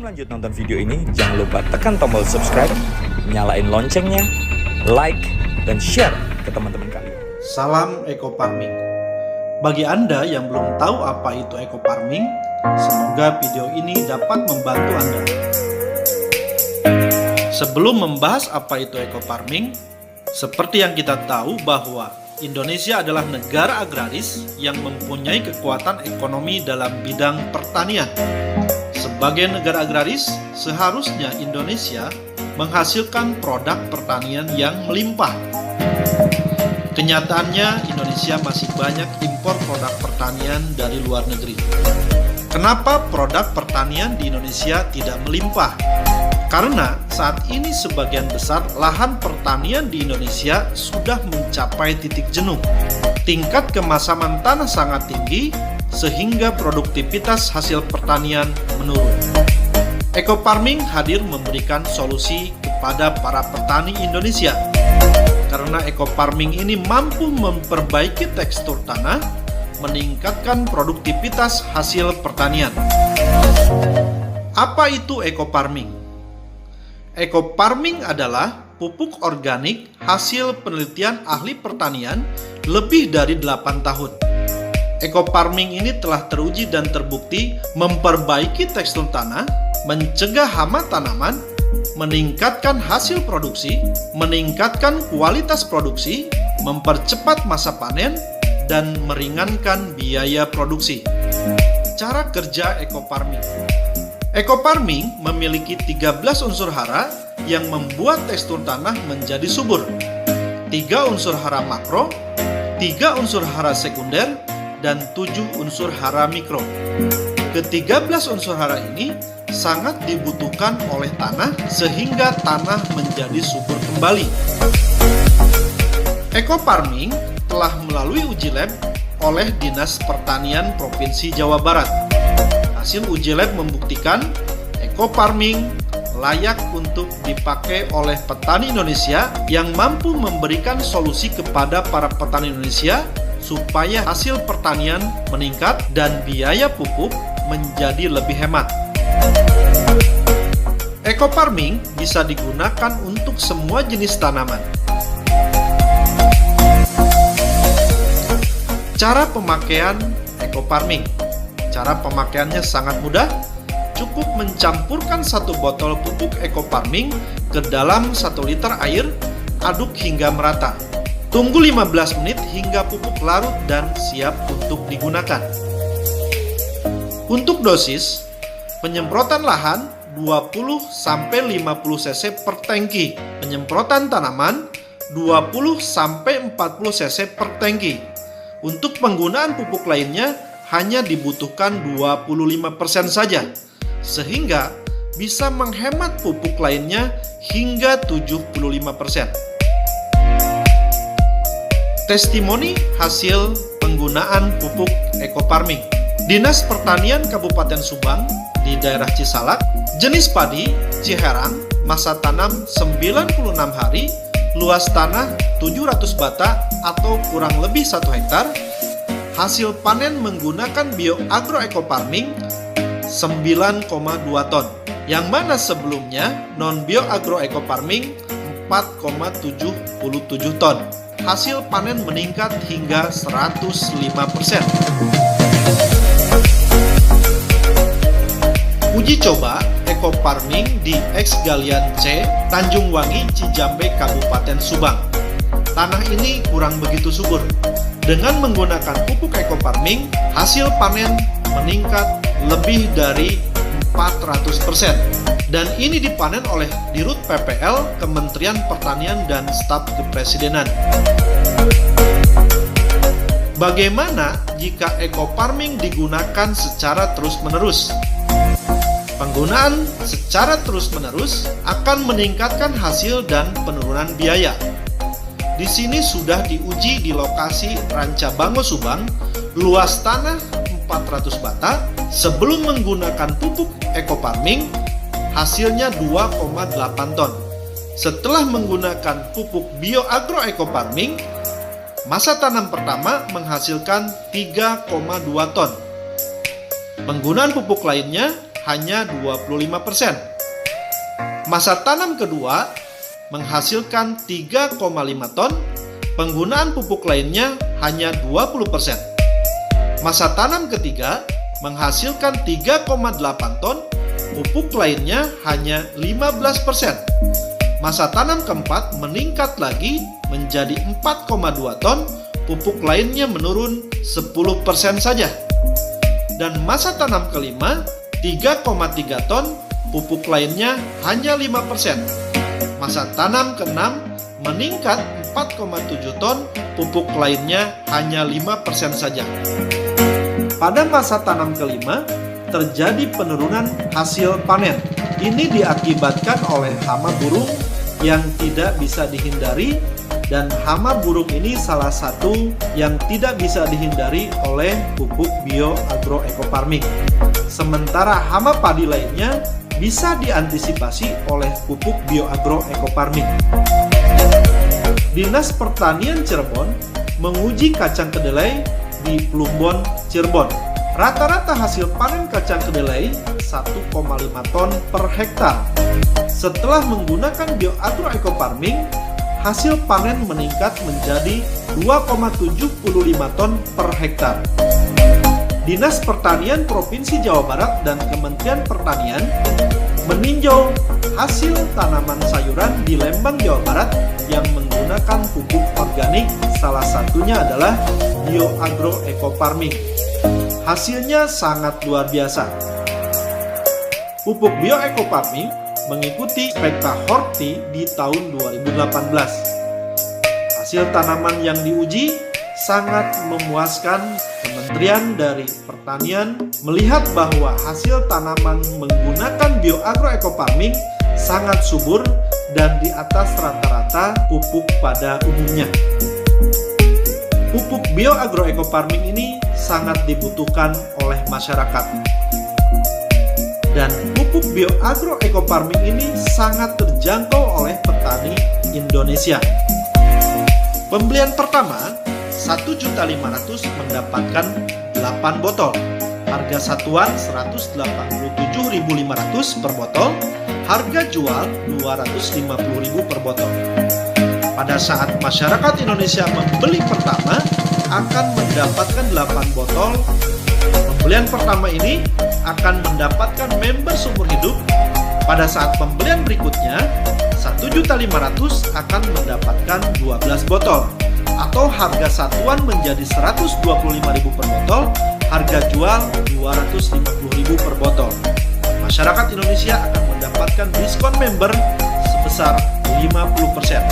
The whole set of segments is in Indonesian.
lanjut nonton video ini, jangan lupa tekan tombol subscribe, nyalain loncengnya, like, dan share ke teman-teman kalian. Salam Eco Farming. Bagi Anda yang belum tahu apa itu Eco Farming, semoga video ini dapat membantu Anda. Sebelum membahas apa itu Eco Farming, seperti yang kita tahu bahwa Indonesia adalah negara agraris yang mempunyai kekuatan ekonomi dalam bidang pertanian. Sebagai negara agraris, seharusnya Indonesia menghasilkan produk pertanian yang melimpah. Kenyataannya, Indonesia masih banyak impor produk pertanian dari luar negeri. Kenapa produk pertanian di Indonesia tidak melimpah? Karena saat ini sebagian besar lahan pertanian di Indonesia sudah mencapai titik jenuh. Tingkat kemasaman tanah sangat tinggi, sehingga produktivitas hasil pertanian menurun. Eco Farming hadir memberikan solusi kepada para petani Indonesia. Karena Eco Farming ini mampu memperbaiki tekstur tanah, meningkatkan produktivitas hasil pertanian. Apa itu Eco Farming? Eco Farming adalah pupuk organik hasil penelitian ahli pertanian lebih dari 8 tahun. Eco Farming ini telah teruji dan terbukti memperbaiki tekstur tanah, mencegah hama tanaman, meningkatkan hasil produksi, meningkatkan kualitas produksi, mempercepat masa panen, dan meringankan biaya produksi. Cara kerja Eco Farming. Eco Farming memiliki 13 unsur hara yang membuat tekstur tanah menjadi subur. 3 unsur hara makro, 3 unsur hara sekunder, dan 7 unsur hara mikro. Ke-13 unsur hara ini sangat dibutuhkan oleh tanah sehingga tanah menjadi subur kembali. Eco Farming telah melalui uji lab oleh Dinas Pertanian Provinsi Jawa Barat. Hasil uji lab membuktikan Eco Farming layak untuk dipakai oleh petani Indonesia yang mampu memberikan solusi kepada para petani Indonesia supaya hasil pertanian meningkat dan biaya pupuk menjadi lebih hemat. Eco Farming bisa digunakan untuk semua jenis tanaman. Cara pemakaian Eco Farming. Cara pemakaiannya sangat mudah. Cukup mencampurkan 1 botol pupuk Eco Farming ke dalam 1 liter air, aduk hingga merata. Tunggu 15 menit hingga pupuk larut dan siap untuk digunakan. Untuk dosis, penyemprotan lahan 20-50 cc per tangki, penyemprotan tanaman 20-40 cc per tangki. Untuk penggunaan pupuk lainnya hanya dibutuhkan 25% saja, sehingga bisa menghemat pupuk lainnya hingga 75%. Testimoni hasil penggunaan pupuk Eco Farming. Dinas Pertanian Kabupaten Subang di daerah Cisalak, jenis padi Ciherang, masa tanam 96 hari, luas tanah 700 bata atau kurang lebih 1 hektar, hasil panen menggunakan BioAgro Eco Farming 9,2 ton, yang mana sebelumnya non BioAgro Eco Farming 4,77 ton. Hasil panen meningkat hingga 105%. Uji coba Eco Farming di X Galian C, Tanjung Wangi, Cijambe, Kabupaten Subang. Tanah ini kurang begitu subur. Dengan menggunakan pupuk Eco Farming, hasil panen meningkat lebih dari 400%. Dan ini dipanen oleh Dirut PPL, Kementerian Pertanian dan Staf Kepresidenan. Bagaimana jika Eco Farming digunakan secara terus-menerus? Penggunaan secara terus-menerus akan meningkatkan hasil dan penurunan biaya. Di sini sudah diuji di lokasi Rancabango Subang, luas tanah 400 bata. Sebelum menggunakan pupuk Eco Farming, hasilnya 2,8 ton. Setelah menggunakan pupuk BioAgro Eco Farming, masa tanam pertama menghasilkan 3,2 ton. Penggunaan pupuk lainnya hanya 25%. Masa tanam kedua menghasilkan 3,5 ton, penggunaan pupuk lainnya hanya 20%. Masa tanam ketiga menghasilkan 3,8 ton, pupuk lainnya hanya 15%. Masa tanam keempat meningkat lagi menjadi 4,2 ton, pupuk lainnya menurun 10% saja. Dan masa tanam kelima 3,3 ton, pupuk lainnya hanya 5%. Masa tanam keenam meningkat 4,7 ton, pupuk lainnya hanya 5% saja. Pada masa tanam kelima, terjadi penurunan hasil panen. Ini diakibatkan oleh hama burung yang tidak bisa dihindari, dan hama burung ini salah satu yang tidak bisa dihindari oleh pupuk bio-agro eco-farming. Sementara hama padi lainnya bisa diantisipasi oleh pupuk bio-agro eco-farming. Dinas Pertanian Cirebon menguji kacang kedelai di Plumbon, Cirebon. Rata-rata hasil panen kacang kedelai 1,5 ton per hektar. Setelah menggunakan bio-agro eco-farming, hasil panen meningkat menjadi 2,75 ton per hektar. Dinas Pertanian Provinsi Jawa Barat dan Kementerian Pertanian meninjau hasil tanaman sayuran di Lembang, Jawa Barat yang menggunakan pupuk organik, salah satunya adalah bio-agro eco-farming. Hasilnya sangat luar biasa. Pupuk bio-eco-farming mengikuti Spekta Horti di tahun 2018. Hasil tanaman yang diuji sangat memuaskan. Kementerian dari Pertanian melihat bahwa hasil tanaman menggunakan bio-agro eco-farming sangat subur dan di atas rata-rata pupuk pada umumnya. Pupuk bio-agro eco-farming ini sangat dibutuhkan oleh masyarakat. Dan pupuk bio-agro eco-farming ini sangat terjangkau oleh petani Indonesia. Pembelian pertama 1.500.000 mendapatkan 8 botol. Harga satuan 187.500 per botol. Harga jual 250.000 per botol. Pada saat masyarakat Indonesia membeli pertama akan mendapatkan 8 botol. Pembelian pertama ini akan mendapatkan member seumur hidup. Pada saat pembelian berikutnya 1.500.000 akan mendapatkan 12 botol, atau harga satuan menjadi 125.000 per botol, harga jual 250.000 per botol. Masyarakat Indonesia akan mendapatkan diskon member sebesar 50%.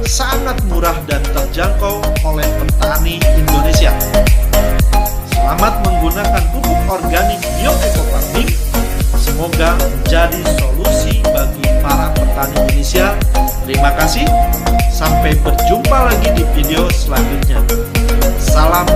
Sangat murah dan terjangkau oleh petani Indonesia. Selamat menggunakan pupuk organik bio-eco-farming. Semoga menjadi solusi bagi para petani Indonesia. Terima kasih. Sampai berjumpa lagi di video selanjutnya. Salam